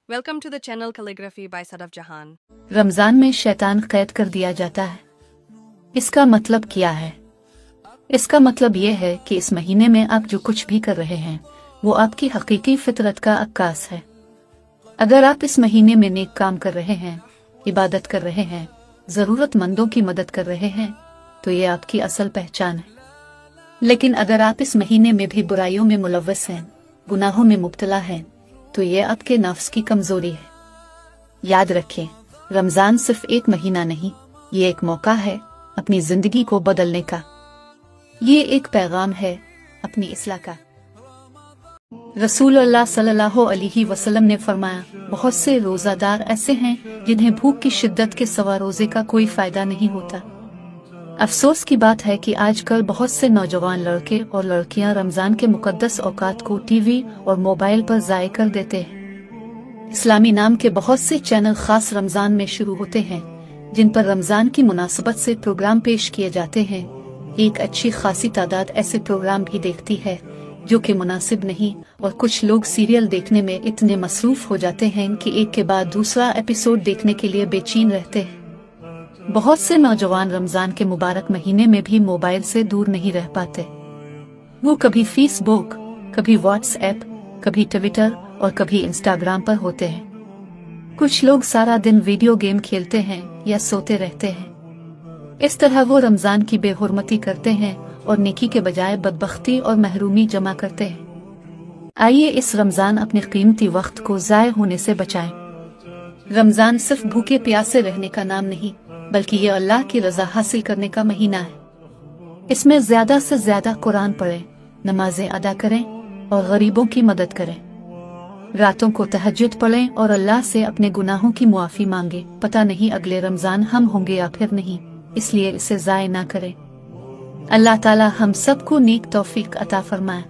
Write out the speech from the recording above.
Welcome to the channel Calligraphy by Sadaf Jahan. Ramzan में शैतान कैद कर दिया जाता है। इसका मतलब क्या है? इसका मतलब ये है कि इस महीने में आप जो कुछ भी कर रहे हैं वो आपकी हकीकी फितरत का अक्कास है। अगर आप इस महीने में नेक काम कर रहे हैं, इबादत कर रहे हैं, जरूरतमंदों की मदद कर रहे हैं, तो ये आपकी असल पहचान है। लेकिन अगर आप इस महीने में भी बुराइयों में मुलव्वस हैं, गुनाहों में मुब्तला हैं, तो ये आपके नफ्स की कमजोरी है। याद रखें, रमजान सिर्फ एक महीना नहीं, ये एक मौका है अपनी जिंदगी को बदलने का। ये एक पैगाम है अपनी इस्लाह का। रसूलुल्लाह सल्लल्लाहु अलैहि वसल्लम ने फरमाया, बहुत से रोजादार ऐसे हैं जिन्हें भूख की शिद्दत के सिवा रोजे का कोई फायदा नहीं होता। अफसोस की बात है कि आजकल बहुत से नौजवान लड़के और लड़कियां रमजान के मुकद्दस औकात को टीवी और मोबाइल पर ज़ाय कर देते हैं। इस्लामी नाम के बहुत से चैनल खास रमजान में शुरू होते हैं, जिन पर रमजान की मुनासबत से प्रोग्राम पेश किए जाते हैं। एक अच्छी खासी तादाद ऐसे प्रोग्राम भी देखती है जो कि मुनासिब नहीं, और कुछ लोग सीरियल देखने में इतने मसरूफ हो जाते हैं कि एक के बाद दूसरा एपिसोड देखने के लिए बेचैन रहते हैं। बहुत से नौजवान रमजान के मुबारक महीने में भी मोबाइल से दूर नहीं रह पाते। वो कभी फेसबुक, कभी व्हाट्सएप, कभी ट्विटर और कभी इंस्टाग्राम पर होते हैं। कुछ लोग सारा दिन वीडियो गेम खेलते हैं या सोते रहते हैं। इस तरह वो रमजान की बेहुरमती करते हैं और नेकी के बजाय बदबख्ती और महरूमी जमा करते हैं। आइए इस रमजान अपने कीमती वक्त को ज़ाय होने से बचाएं। रमजान सिर्फ भूखे प्यासे रहने का नाम नहीं, बल्कि ये अल्लाह की रजा हासिल करने का महीना है। इसमें ज्यादा से ज्यादा कुरान पढ़ें, नमाजें अदा करें और गरीबों की मदद करें। रातों को तहज्जुद पढ़ें और अल्लाह से अपने गुनाहों की मुआफी मांगे। पता नहीं अगले रमजान हम होंगे या फिर नहीं, इसलिए इसे ज़ाय ना करें। अल्लाह ताला हम सबको नेक तौफीक अता फरमाए।